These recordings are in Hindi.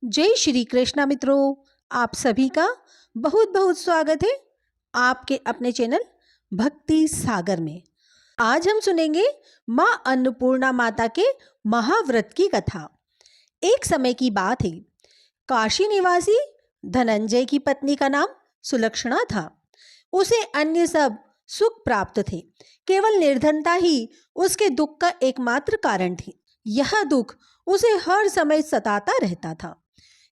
जय श्री कृष्णा मित्रों, आप सभी का बहुत बहुत स्वागत है आपके अपने चैनल भक्ति सागर में। आज हम सुनेंगे माँ अन्नपूर्णा माता के महाव्रत की कथा। एक समय की बात है, काशी निवासी धनंजय की पत्नी का नाम सुलक्षणा था। उसे अन्य सब सुख प्राप्त थे, केवल निर्धनता ही उसके दुख का एकमात्र कारण थी। यह दुख उसे हर समय सताता रहता था।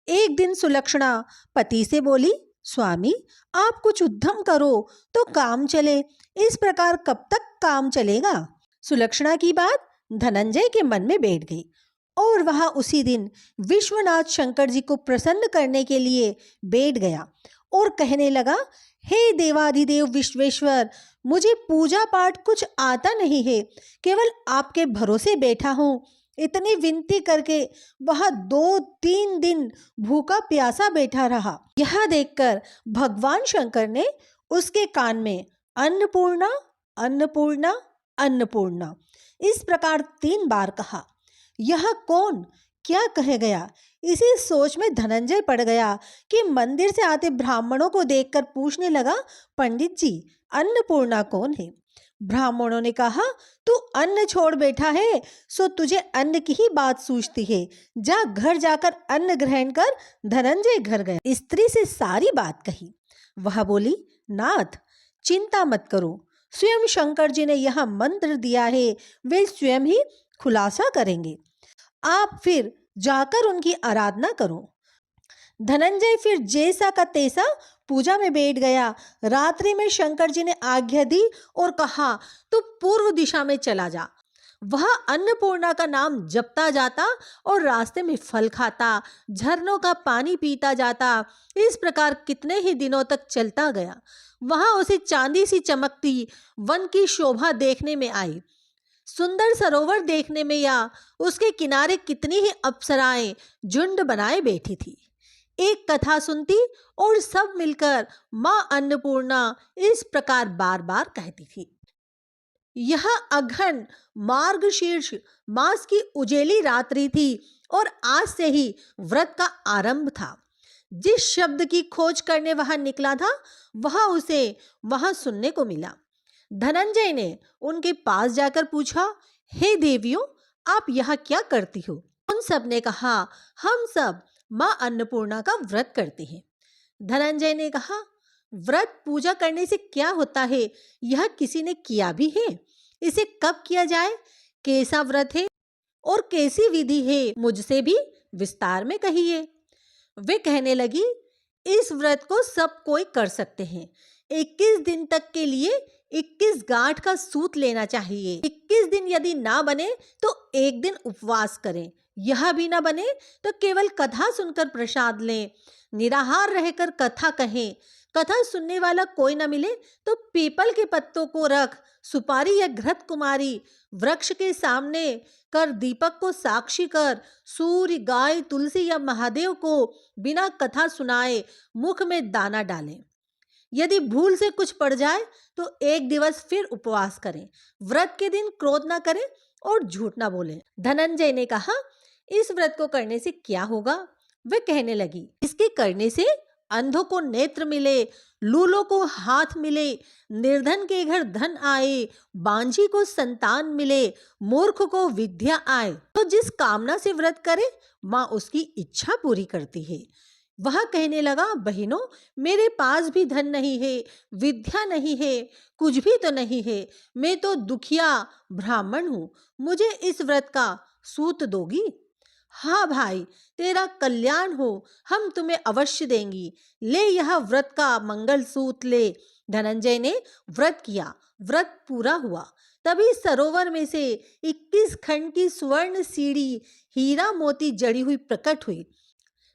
एक दिन सुलक्षणा पति से बोली, स्वामी आप कुछ उद्यम करो तो काम चले, इस प्रकार कब तक काम चलेगा। सुलक्षणा की बात धनंजय के मन में बैठ गई और वह उसी दिन विश्वनाथ शंकर जी को प्रसन्न करने के लिए बैठ गया और कहने लगा, हे देवाधिदेव विश्वेश्वर, मुझे पूजा पाठ कुछ आता नहीं है, केवल आपके भरोसे बैठा हूँ। इतनी विनती करके वह 2-3 दिन भूखा प्यासा बैठा रहा। यह देखकर भगवान शंकर ने उसके कान में अन्नपूर्णा अन्नपूर्णा अन्नपूर्णा इस प्रकार 3 बार कहा। यह कौन क्या कह गया, इसी सोच में धनंजय पड़ गया कि मंदिर से आते ब्राह्मणों को देखकर पूछने लगा, पंडित जी अन्नपूर्णा कौन है। ब्राह्मणों ने कहा, तू अन्न छोड़ बैठा है सो तुझे अन्न की ही बात सूझती है, जा घर जाकर अन्न ग्रहण कर। धनंजय घर गया, स्त्री से सारी बात कही। वह बोली, नाथ चिंता मत करो, स्वयं शंकर जी ने यह मंत्र दिया है, वे स्वयं ही खुलासा करेंगे, आप फिर जाकर उनकी आराधना करो। धनंजय फिर जैसा का तैसा पूजा में बैठ गया। रात्रि में शंकर जी ने आज्ञा दी और कहा, तू पूर्व दिशा में चला जा। वह अन्नपूर्णा का नाम जपता जाता और रास्ते में फल खाता, झरनों का पानी पीता जाता। इस प्रकार कितने ही दिनों तक चलता गया। वहां उसे चांदी सी चमकती वन की शोभा देखने में आई। सुंदर सरोवर देखने में या उसके किनारे कितनी ही अप्सराएं झुंड बनाए बैठी थी। एक कथा सुनती और सब मिलकर मां अन्नपूर्णा इस प्रकार बार बार कहती थी। यह अघन मार्गशीर्ष मास की उजेली रात्रि थी और आज से ही व्रत का आरंभ था। जिस शब्द की खोज करने वहां निकला था वह उसे वहां सुनने को मिला। धनंजय ने उनके पास जाकर पूछा, हे देवियों, आप यहाँ क्या करती हो। उन सब ने कहा, हम सब मां अन्नपूर्णा का व्रत करते हैं। धनंजय ने कहा, व्रत पूजा करने से क्या होता है, यह किसी ने किया भी है, इसे कब किया जाए, कैसा व्रत है और कैसी विधि है, मुझसे भी विस्तार में कहिए। वे कहने लगी, इस व्रत को सब कोई कर सकते हैं। 21 दिन तक के लिए 21 गांठ का सूत लेना चाहिए। 21 दिन यदि ना बने तो एक दिन उपवास करें। यह भी ना बने तो केवल कथा सुनकर प्रसाद लें। निराहार रहकर कथा कहें। कथा सुनने वाला कोई ना मिले तो पीपल के पत्तों को रख सुपारी या घृत कुमारी वृक्ष के सामने कर दीपक को साक्षी कर सूर्य, गाय, तुलसी या महादेव को बिना कथा सुनाए मुख में दाना डालें। यदि भूल से कुछ पड़ जाए तो एक दिवस फिर उपवास करें। व्रत के दिन क्रोध ना करें और झूठ ना बोलें। धनंजय ने कहा, इस व्रत को करने से क्या होगा। वे कहने लगी, इसके करने से अंधों को नेत्र मिले, लूलों को हाथ मिले, निर्धन के घर धन आए, बांझी को संतान मिले, मूर्ख को विद्या आए। तो जिस कामना से व्रत करे माँ उसकी इच्छा पूरी करती है। वह कहने लगा, बहनों मेरे पास भी धन नहीं है, विद्या नहीं है, कुछ भी तो नहीं है, मैं तो दुखिया ब्राह्मण हूँ, मुझे इस व्रत का सूत दोगी। हाँ भाई, तेरा कल्याण हो, हम तुम्हें अवश्य देंगी, ले यह व्रत का मंगल सूत ले। धनंजय ने व्रत किया, व्रत पूरा हुआ। तभी सरोवर में से 21 खंड की स्वर्ण सीढ़ी हीरा मोती जड़ी हुई प्रकट हुई।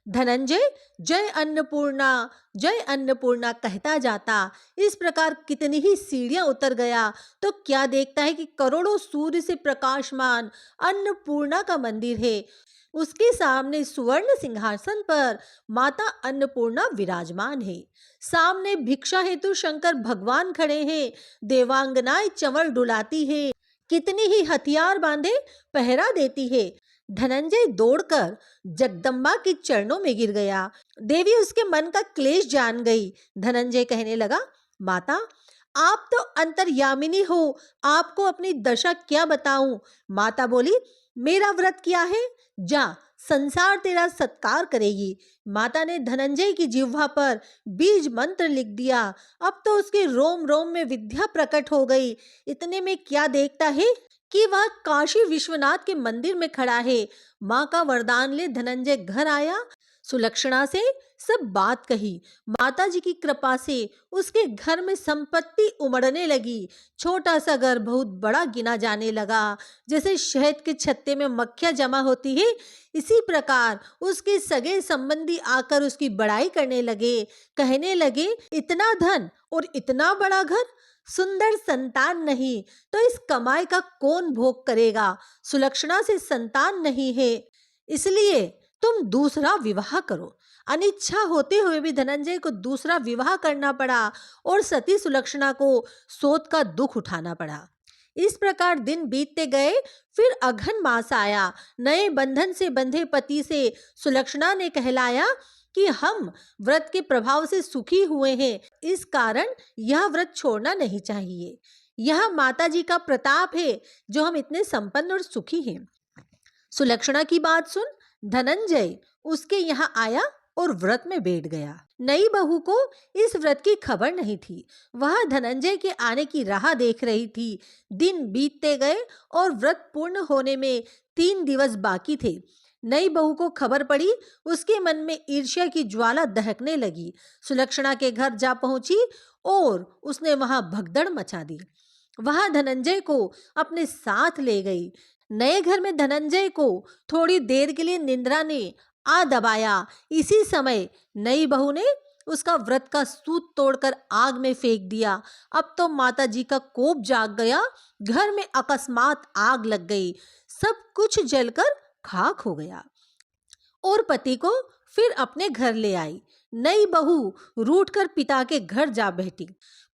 धनंजय जय अन्नपूर्णा कहता जाता इस प्रकार कितनी ही सीढ़ियां उतर गया तो क्या देखता है कि करोड़ों सूर्य से प्रकाशमान अन्नपूर्णा का मंदिर है। उसके सामने सुवर्ण सिंहासन पर माता अन्नपूर्णा विराजमान है। सामने भिक्षा हेतु शंकर भगवान खड़े हैं। देवांगनाएं चंवर डुलाती है, कितनी ही हथियार बांधे पहरा देती है। धनंजय दौड़कर जगदम्बा के चरणों में गिर गया। देवी उसके मन का क्लेश जान गई। धनंजय कहने लगा, माता आप तो अंतर्यामिनी हो, आपको अपनी दशा क्या बताऊं। माता बोली, मेरा व्रत क्या है, जा संसार तेरा सत्कार करेगी। माता ने धनंजय की जिह्वा पर बीज मंत्र लिख दिया। अब तो उसके रोम रोम में विद्या प्रकट हो गई। इतने में क्या देखता है कि वह काशी विश्वनाथ के मंदिर में खड़ा है। माँ का वरदान ले धनंजय घर आया, सुलक्षणा से सब बात कही। माता जी की कृपा से उसके घर में संपत्ति उमड़ने लगी। छोटा सा घर बहुत बड़ा गिना जाने लगा। जैसे शहद के छत्ते में मक्खियां जमा होती है, इसी प्रकार उसके सगे संबंधी आकर उसकी बड़ाई करने लगे। कहने लगे, इतना धन और इतना बड़ा घर, सुंदर संतान नहीं तो इस कमाई का कौन भोग करेगा। सुलक्षणा से संतान नहीं है, इसलिए तुम दूसरा विवाह करो। अनिच्छा होते हुए भी धनंजय को दूसरा विवाह करना पड़ा और सती सुलक्षणा को सोत का दुख उठाना पड़ा। इस प्रकार दिन बीतते गए। फिर अघन मास आया। नए बंधन से बंधे पति से सुलक्षणा ने कहलाया कि हम व्रत के प्रभाव से सुखी हुए हैं, इस कारण यह व्रत छोड़ना नहीं चाहिए। यह माता जी का प्रताप है जो हम इतने संपन्न और सुखी हैं। सुलक्षणा की बात सुन धनंजय उसके यहाँ आया और व्रत में बैठ गया। नई बहू को इस व्रत की खबर नहीं थी। वह धनंजय के आने की राह देख रही थी। दिन बीतते गए और व्रत पूर्ण होने में 3 दिवस बाकी थे। नई बहू को खबर पड़ी। उसके मन में ईर्ष्या की ज्वाला दहकने लगी। सुलक्षणा के घर जा पहुंची और उसने वहां भगदड़ मचा दी। वह धनंजय को अपने साथ ले गई। नए घर में धनंजय को थोड़ी देर के लिए निंद्रा ने आ दबाया। इसी समय नई बहू ने उसका व्रत का सूत तोड़कर आग में फेंक दिया। अब तो माता जी का कोप जाग गया। घर में अकस्मात आग लग गई। सब कुछ जलकर खाक हो गया और पति को फिर अपने घर ले आई। नई बहू रूठकर पिता के घर जा बैठी।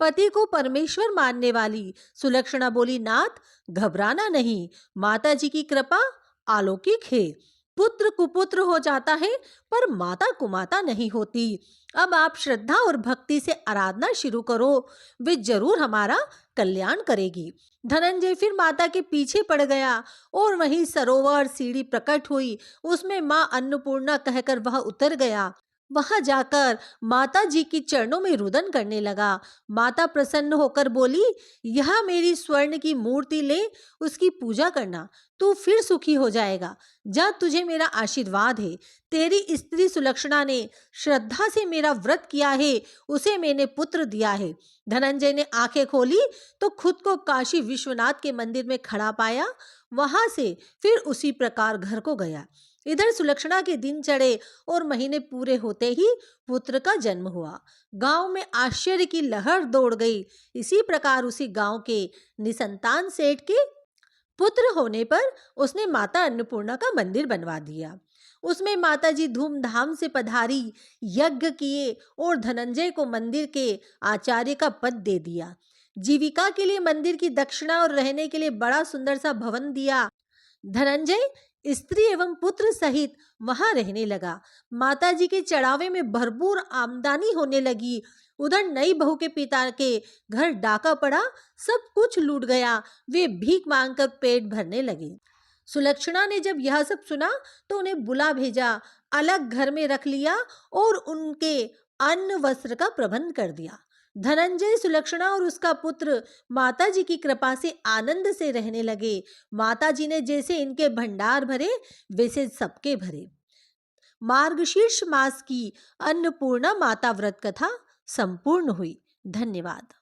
पति को परमेश्वर मानने वाली सुलक्षणा बोली, नाथ घबराना नहीं, माता जी की कृपा अलौकिक है। पुत्र कुपुत्र हो जाता है पर माता कुमाता नहीं होती। अब आप श्रद्धा और भक्ति से आराधना शुरू करो, वे जरूर हमारा कल्याण करेगी। धनंजय फिर माता के पीछे पड़ गया और वहीं सरोवर सीढ़ी प्रकट हुई। उसमें माँ अन्नपूर्णा कहकर वह उतर गया। वहां जाकर माता जी की चरणों में रुदन करने लगा। माता प्रसन्न होकर बोली, यह मेरी स्वर्ण की मूर्ति ले, उसकी पूजा करना, तू फिर सुखी हो जाएगा। जा, तुझे मेरा आशीर्वाद है। तेरी स्त्री सुलक्षणा ने श्रद्धा से मेरा व्रत किया है, उसे मैंने पुत्र दिया है। धनंजय ने आंखें खोली तो खुद को काशी विश्वनाथ के मंदिर में खड़ा पाया। वहां से फिर उसी प्रकार घर को गया। इधर सुलक्षणा के दिन चढ़े और महीने पूरे होते ही पुत्र का जन्म हुआ। गांव में आश्चर्य की लहर दौड़ गई। इसी प्रकार उसी गांव के निसंतान सेठ के पुत्र होने पर उसने माता अन्नपूर्णा का मंदिर बनवा दिया। उसमें माता जी धूमधाम से पधारी, यज्ञ किए और धनंजय को मंदिर के आचार्य का पद दे दिया। जीविका के लिए मंदिर की दक्षिणा और रहने के लिए बड़ा सुंदर सा भवन दिया। धनंजय स्त्री एवं पुत्र सहित वहां रहने लगा। माता जी के चढ़ावे में भरपूर आमदनी होने लगी। उधर नई बहू के पिता के घर डाका पड़ा, सब कुछ लूट गया। वे भीख मांगकर पेट भरने लगे। सुलक्षणा ने जब यह सब सुना तो उन्हें बुला भेजा, अलग घर में रख लिया और उनके अन्न वस्त्र का प्रबंध कर दिया। धनंजय, सुलक्षणा और उसका पुत्र माता जी की कृपा से आनंद से रहने लगे। माता जी ने जैसे इनके भंडार भरे वैसे सबके भरे। मार्गशीर्ष मास की अन्नपूर्णा माता व्रत कथा संपूर्ण हुई। धन्यवाद।